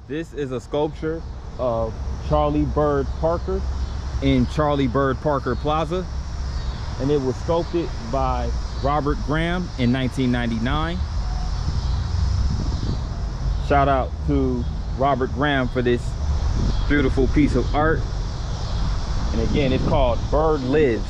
This is a sculpture of Charlie Bird Parker in Charlie Bird Parker Plaza, and it was sculpted by Robert Graham in 1999. Shout out to Robert Graham for this beautiful piece of art. And again, it's called Bird Lives.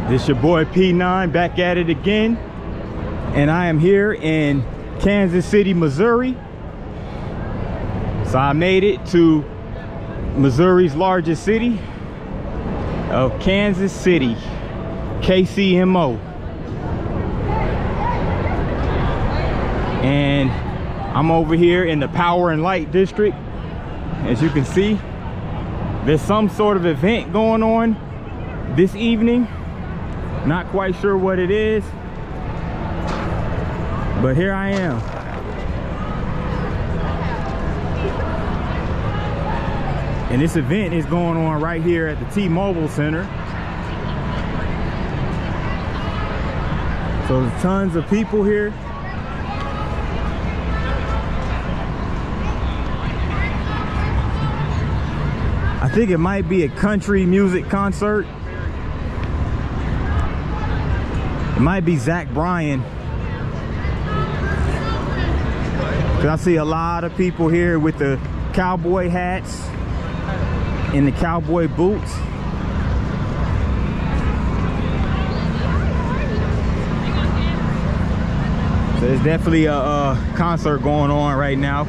It's your boy P9 back at it again, and I am here in Kansas City, Missouri. So I made it to Missouri's largest city of Kansas City, KCMO. And I'm over here in the Power and Light District. As you can see, there's some sort of event going on this evening. Not quite sure what it is, but here I am. And this event is going on right here at the T-Mobile Center. So there's tons of people here. I think it might be a country music concert. It might be Zach Bryant. Cause I see a lot of people here with the cowboy hats and the cowboy boots. So there's definitely a concert going on right now.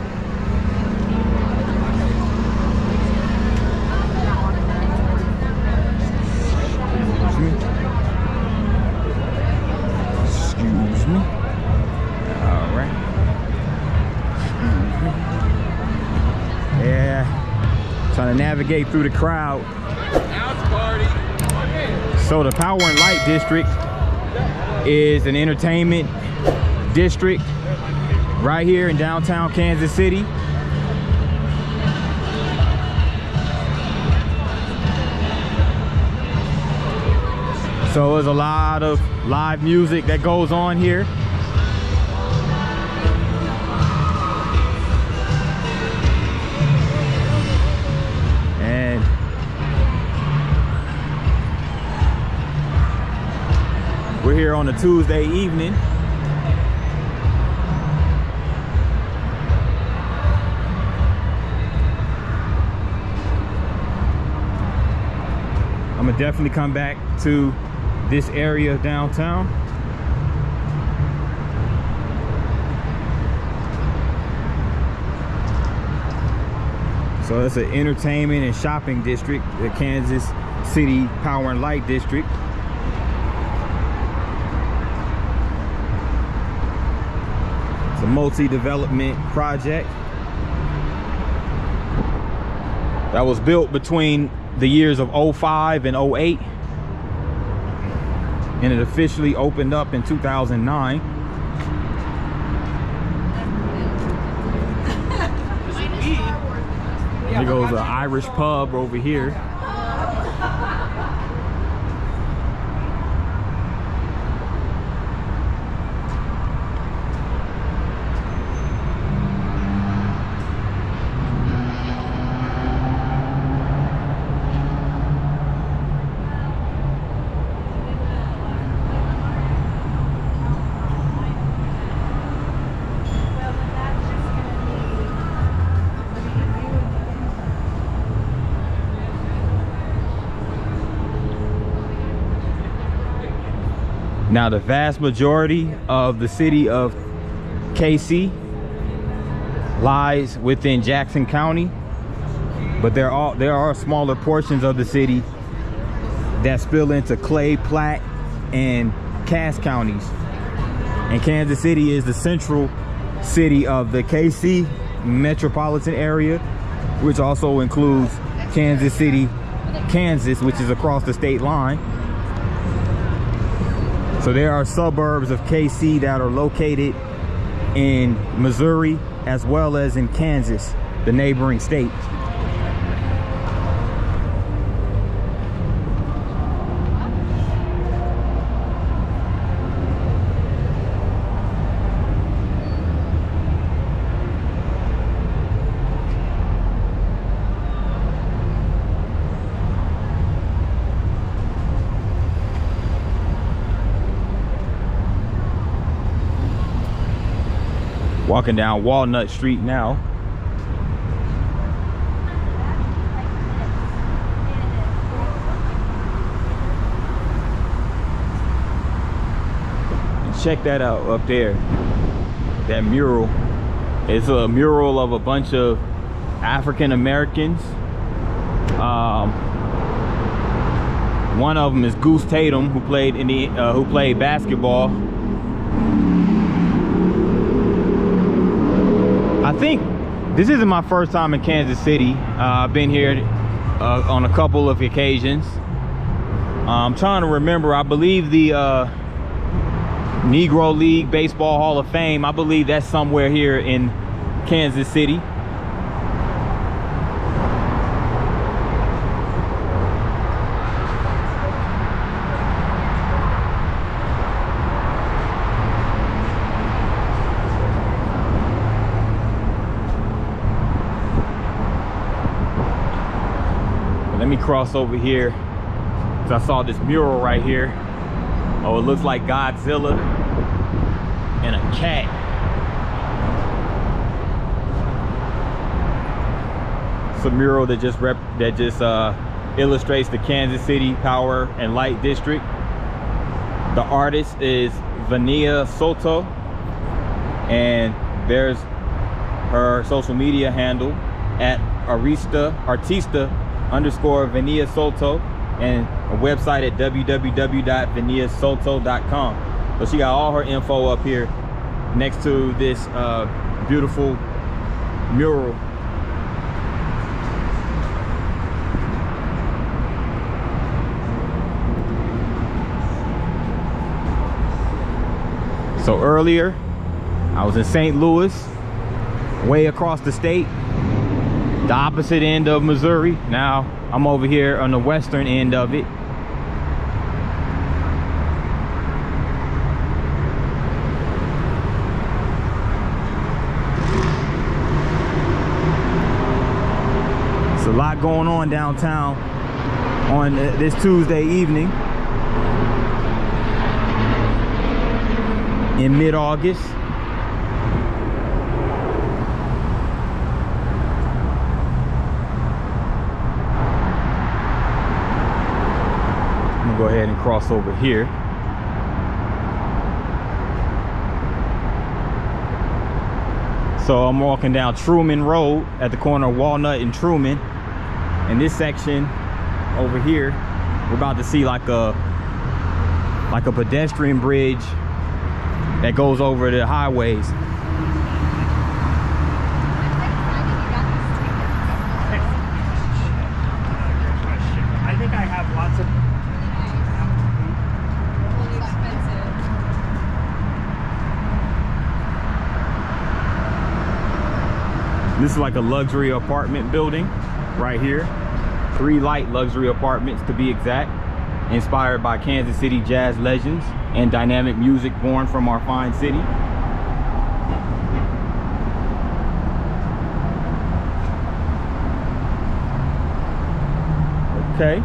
Trying to navigate through the crowd. So the Power and Light District is an entertainment district right here in downtown Kansas City. So there's a lot of live music that goes on here. We're here on a Tuesday evening. I'm gonna definitely come back to this area of downtown. So it's an entertainment and shopping district, the Kansas City Power and Light District. It's a multi-development project that was built between the years of 05 and 08, and it officially opened up in 2009. Here goes an Irish pub over here. Now, the vast majority of the city of KC lies within Jackson County, but there are smaller portions of the city that spill into Clay, Platte, and Cass counties. And Kansas City is the central city of the KC metropolitan area, which also includes Kansas City, Kansas, which is across the state line. So there are suburbs of KC that are located in Missouri as well as in Kansas, the neighboring state. Walking down Walnut Street now. And check that out up there. That mural. It's a mural of a bunch of African Americans. One of them is Goose Tatum, who played basketball. I think this isn't my first time in Kansas City. I've been here on a couple of occasions. I'm trying to remember. I believe the Negro League Baseball Hall of Fame, I believe that's somewhere here in Kansas City. Let me cross over here, because I saw this mural right here. Oh, it looks like Godzilla and a cat. It's a mural that just illustrates the Kansas City Power and Light District. The artist is Vania Soto, and there's her social media handle at artista_Vania Soto, and a website at www.vaniasoto.com. So she got all her info up here next to this beautiful mural. So earlier I was in St. Louis, way across the state, the opposite end of Missouri. Now I'm over here on the western end of it. It's a lot going on downtown on this Tuesday evening in mid-August. Go ahead and cross over here. So I'm walking down Truman Road at the corner of Walnut and Truman. In this section over here, we're about to see like a pedestrian bridge that goes over the highways. I think I have lots of. This is like a luxury apartment building right here. 3 light luxury apartments to be exact, inspired by Kansas City jazz legends and dynamic music born from our fine city. Okay.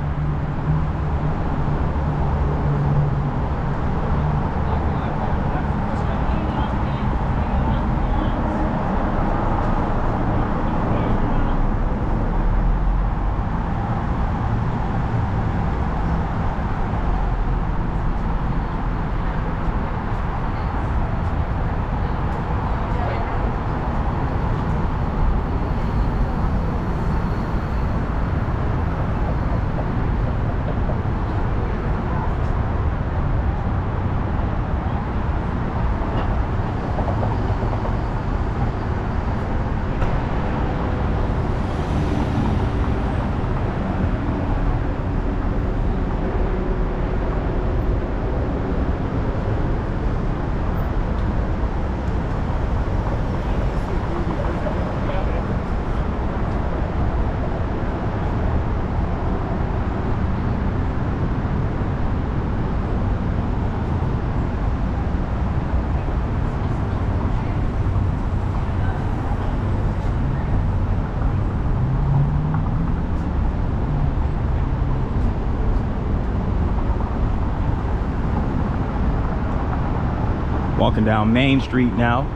Walking down Main Street now.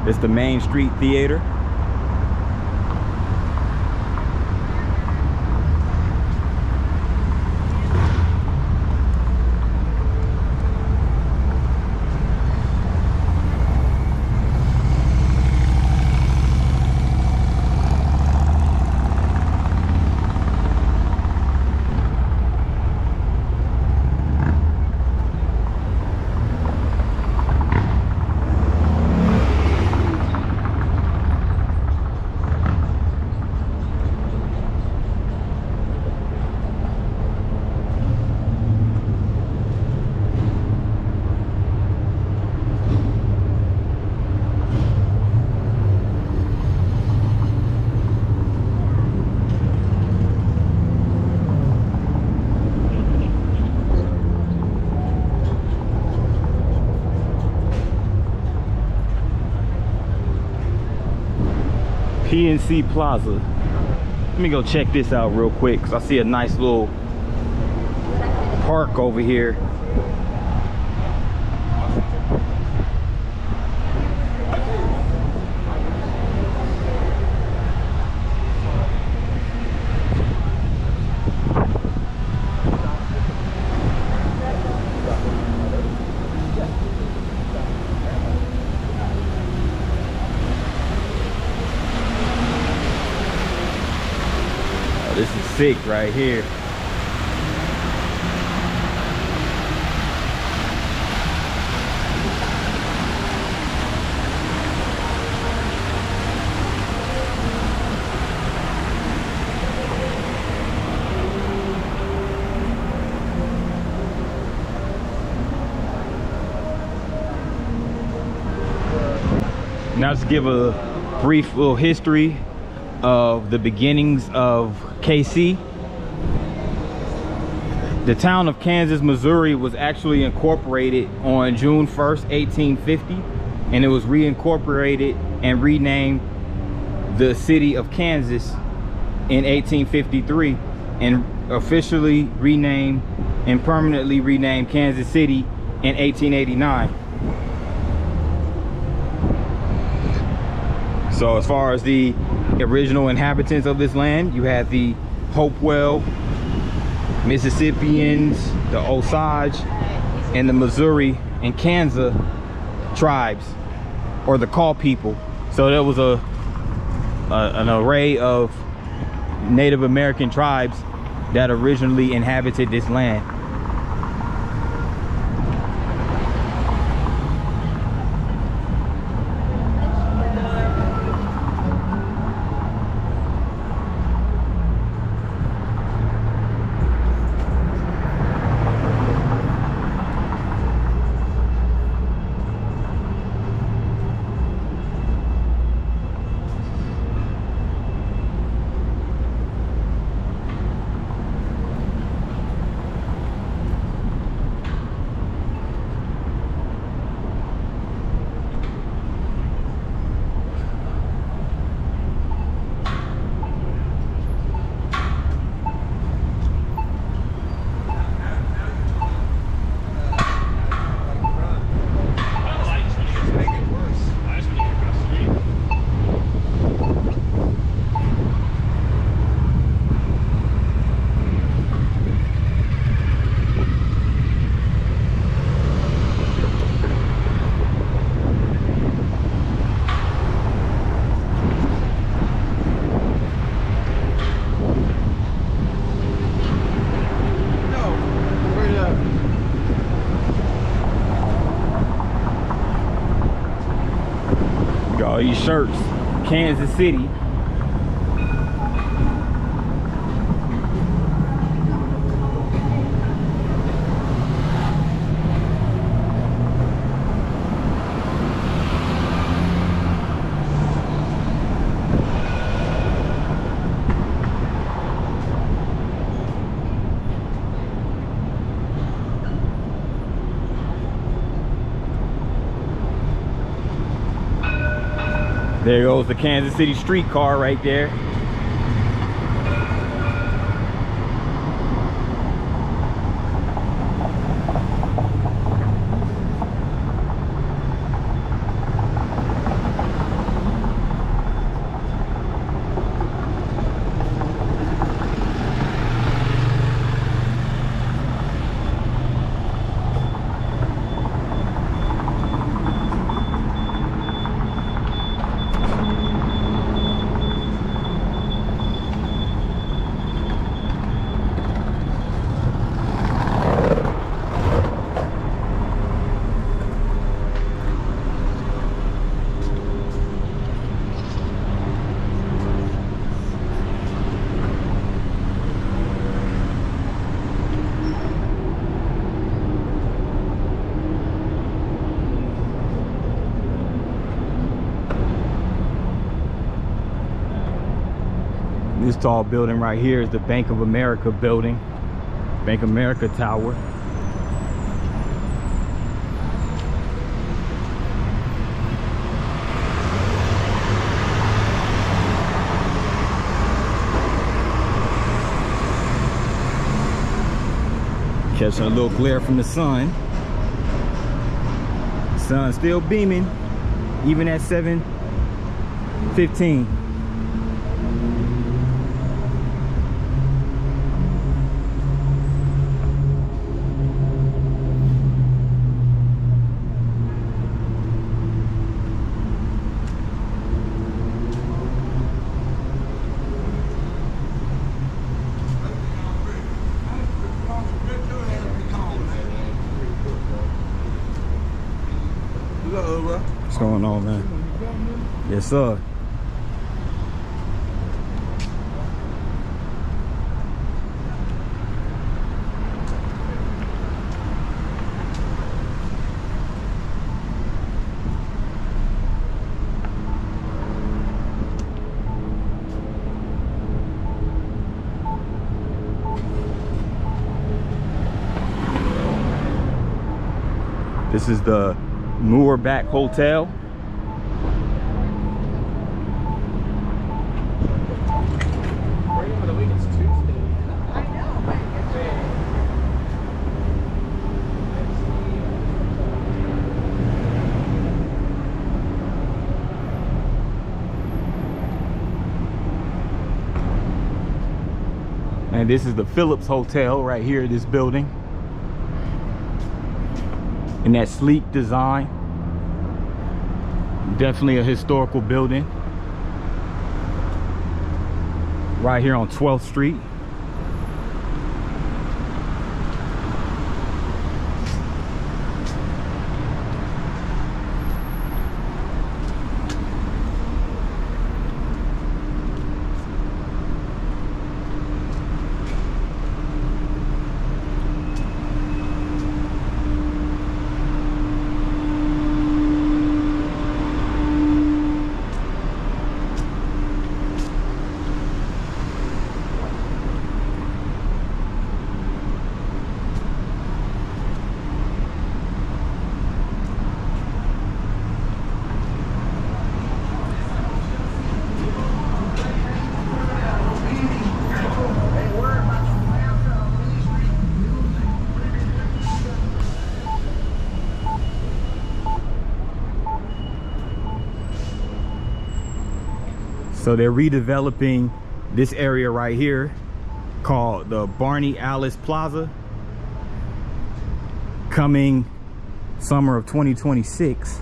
It's the Main Street Theater. PNC Plaza. Let me go check this out real quick because I see a nice little park over here. This is sick right here. Now to give a brief little history of the beginnings of KC. The town of Kansas, Missouri was actually incorporated on June 1st, 1850, and it was reincorporated and renamed the city of Kansas in 1853, and officially renamed and permanently renamed Kansas City in 1889. So as far as the original inhabitants of this land, you have the Hopewell, Mississippians, the Osage, and the Missouri and Kansas tribes, or the Kaw people. So there was an array of Native American tribes that originally inhabited this land. All these shirts, Kansas City. There goes the Kansas City streetcar right there. This tall building right here is the Bank of America building, Bank of America Tower. Catching a little glare from the sun. Sun still beaming, even at 7:15. What's going on, man? Yes, sir. This is the Moorback Hotel. And this is the Phillips Hotel right here, this building. In that sleek design. Definitely a historical building. Right here on 12th Street. So they're redeveloping this area right here called the Barney Alice Plaza, coming summer of 2026.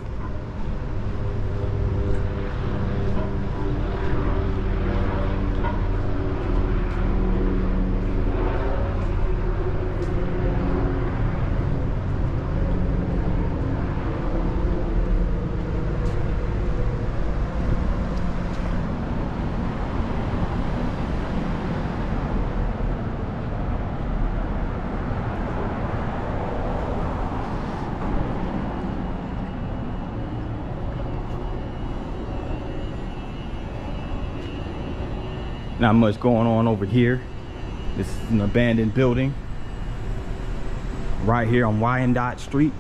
Not much going on over here. This is an abandoned building right here on Wyandotte Street.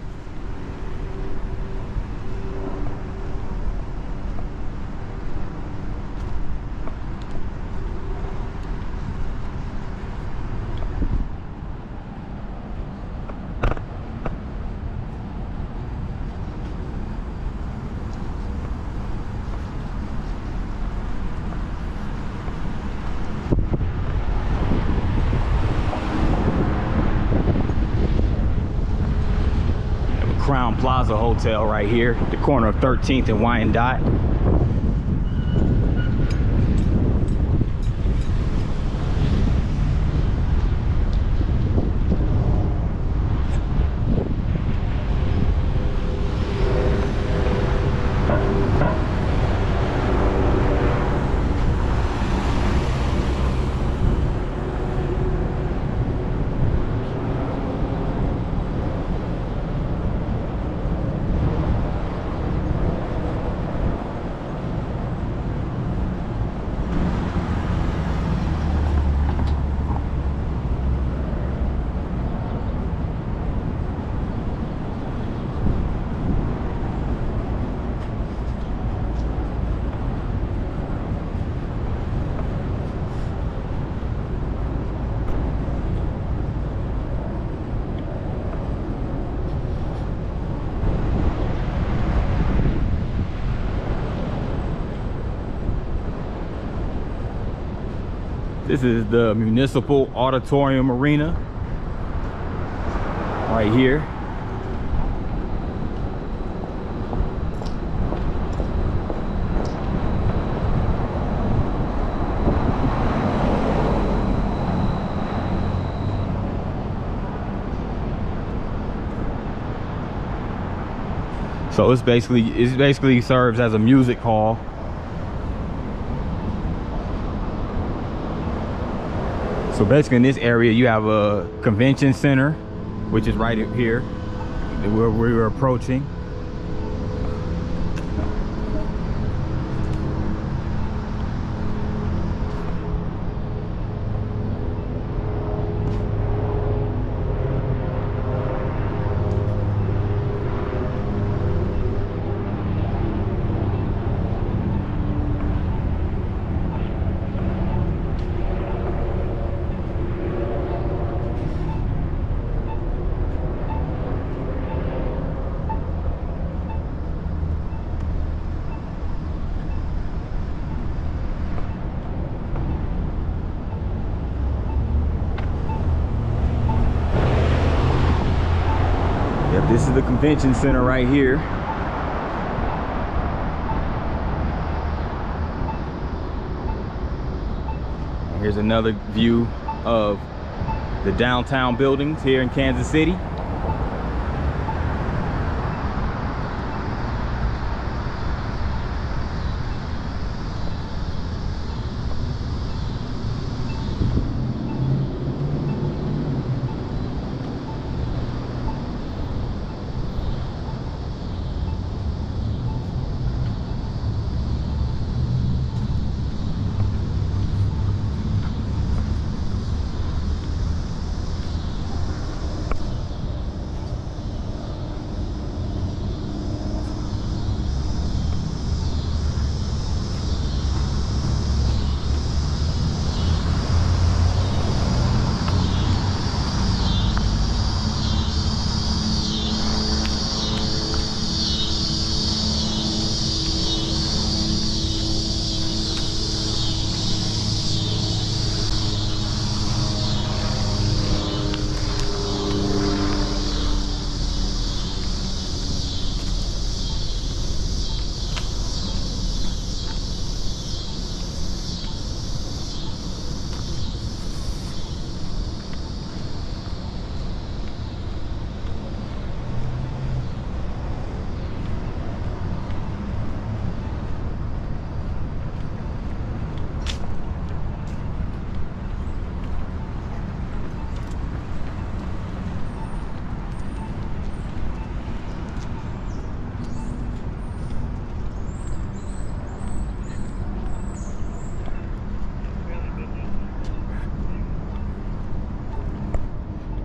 Crown Plaza Hotel right here, the corner of 13th and Wyandotte. This is the Municipal Auditorium Arena right here. So it basically serves as a music hall. So basically in this area you have a convention center, which is right here where we're approaching. This is the convention center right here. Here's another view of the downtown buildings here in Kansas City.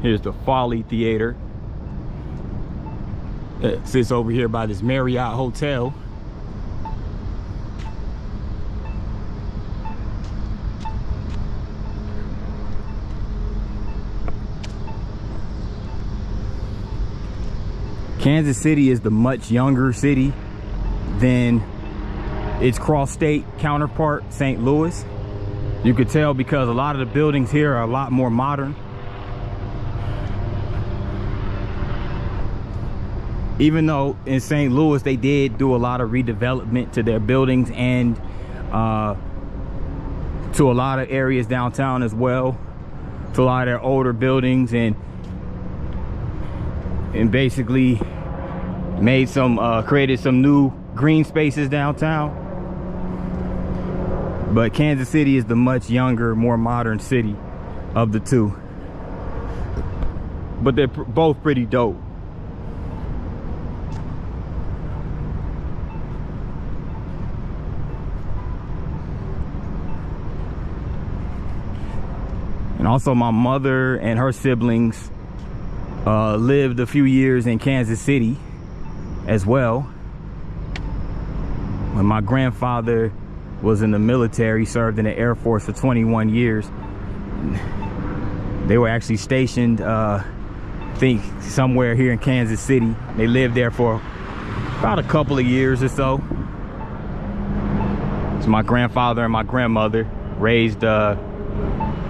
Here's the Folly Theater. It sits over here by this Marriott Hotel. Kansas City is the much younger city than its cross-state counterpart, St. Louis. You could tell because a lot of the buildings here are a lot more modern. Even though in St. Louis they did do a lot of redevelopment to their buildings and to a lot of areas downtown as well, to a lot of their older buildings, and basically made some created some new green spaces downtown. But Kansas City is the much younger, more modern city of the two, but they're both pretty dope. And also my mother and her siblings lived a few years in Kansas City as well. When my grandfather was in the military, served in the Air Force for 21 years. They were actually stationed, I think, somewhere here in Kansas City. They lived there for about a couple of years or so. So my grandfather and my grandmother raised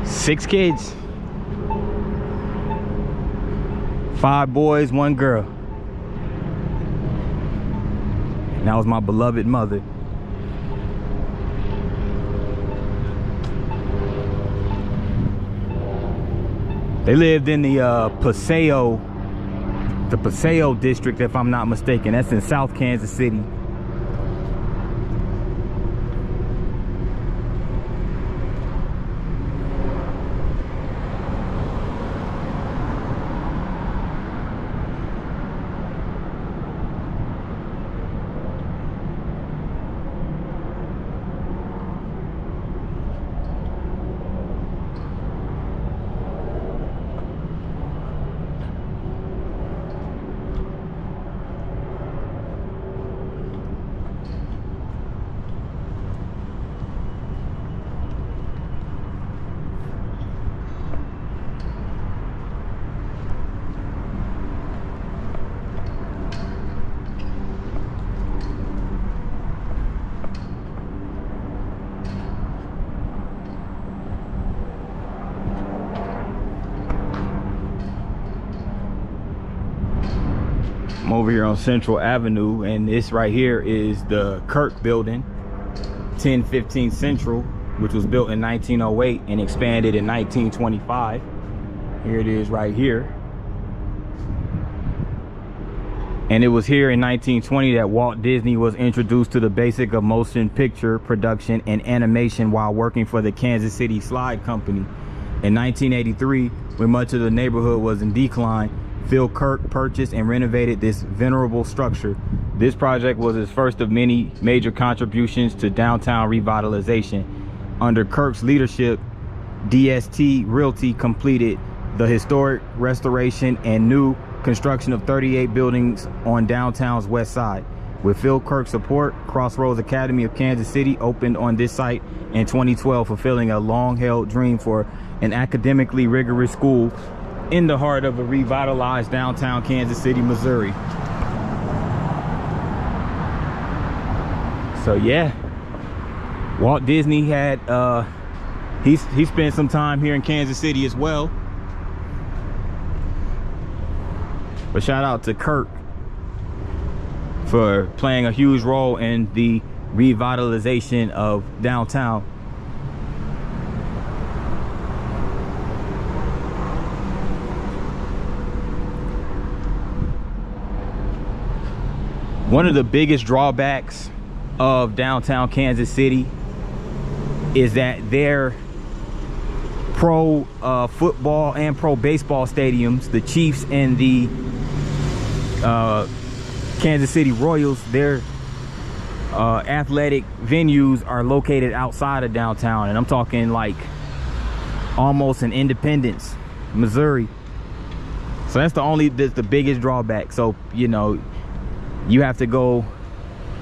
6 kids. 5 boys, 1 girl. And that was my beloved mother. They lived in the Paseo district, if I'm not mistaken. That's in South Kansas City. I'm over here on Central Avenue, and this right here is the Kirk building, 1015 Central, which was built in 1908 and expanded in 1925. Here it is right here. And it was here in 1920 that Walt Disney was introduced to the basic of motion picture production and animation while working for the Kansas City Slide Company. In 1983, when much of the neighborhood was in decline, Phil Kirk purchased and renovated this venerable structure. This project was his first of many major contributions to downtown revitalization. Under Kirk's leadership, DST Realty completed the historic restoration and new construction of 38 buildings on downtown's west side. With Phil Kirk's support, Crossroads Academy of Kansas City opened on this site in 2012, fulfilling a long-held dream for an academically rigorous school in the heart of a revitalized downtown Kansas City, Missouri. So yeah, Walt Disney had he spent some time here in Kansas City as well. But shout out to Kirk for playing a huge role in the revitalization of downtown. One of the biggest drawbacks of downtown Kansas City is that their pro football and pro baseball stadiums, the Chiefs and the Kansas City Royals, their athletic venues are located outside of downtown, and I'm talking like almost in Independence, Missouri. So that's the biggest drawback. So, you know, you have to go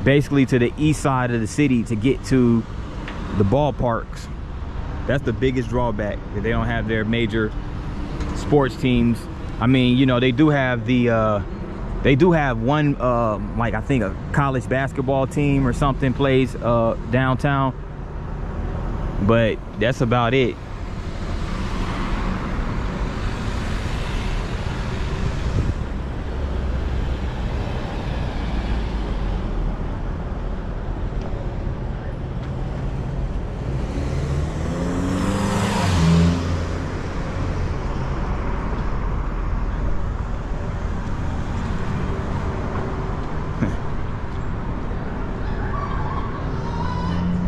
basically to the east side of the city to get to the ballparks. That's the biggest drawback, that they don't have their major sports teams. I mean, you know, they do have the they do have one like I think a college basketball team or something plays downtown, but that's about it.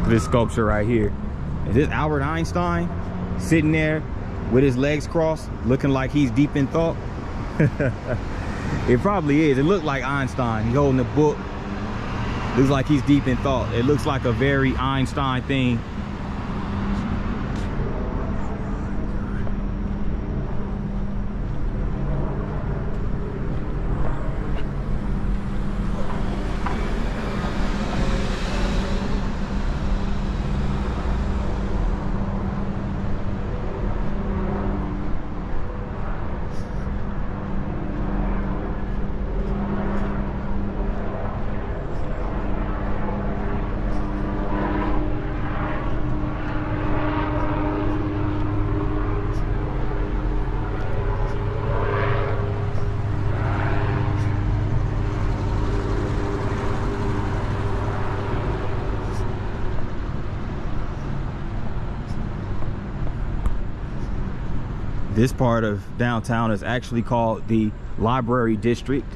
This sculpture right here, is this Albert Einstein sitting there with his legs crossed, looking like he's deep in thought? It probably is. It looked like Einstein. He's holding a book. Looks like he's deep in thought. It looks like a very Einstein thing. This part of downtown is actually called the Library District.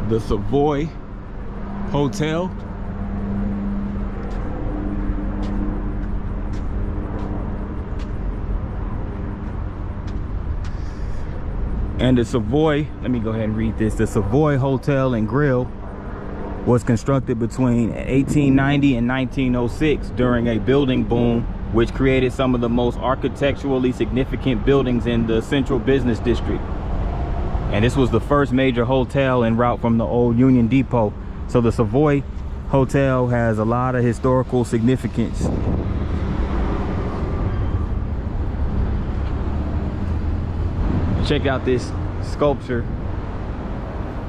The Savoy Hotel. And the Savoy, let me go ahead and read this. The Savoy Hotel and Grill was constructed between 1890 and 1906 during a building boom, which created some of the most architecturally significant buildings in the central business district. And this was the first major hotel en route from the old Union Depot. So the Savoy Hotel has a lot of historical significance. Check out this sculpture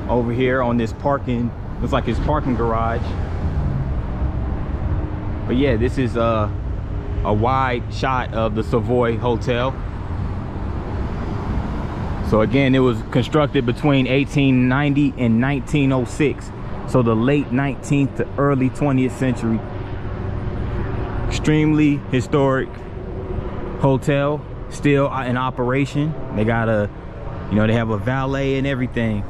over here on this parking, looks like his parking garage. But yeah, this is a wide shot of the Savoy Hotel. So again, it was constructed between 1890 and 1906. So the late 19th to early 20th century. Extremely historic hotel, still in operation. They got a, you know, they have a valet and everything.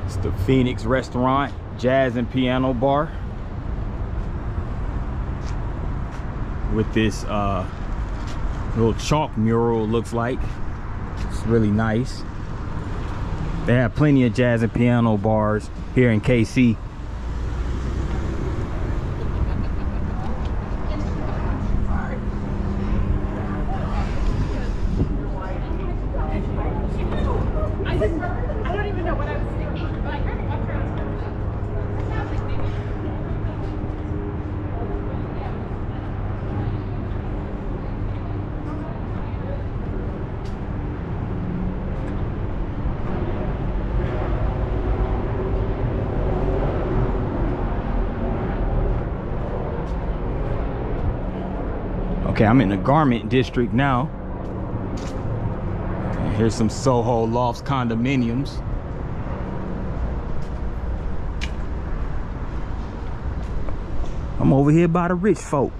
It's the Phoenix Restaurant, Jazz and Piano Bar. With this little chalk mural, looks like. It's really nice. They have plenty of jazz and piano bars here in KC. Okay, I'm in the garment district now. And here's some Soho Lofts condominiums. I'm over here by the rich folk.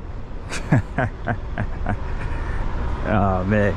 Oh man.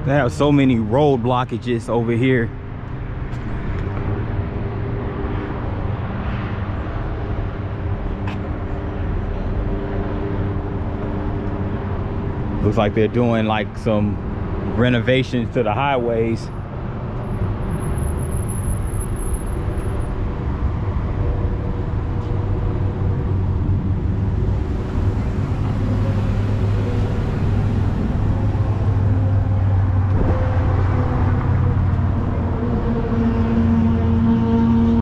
They have so many road blockages over here. Looks like they're doing like some renovations to the highways.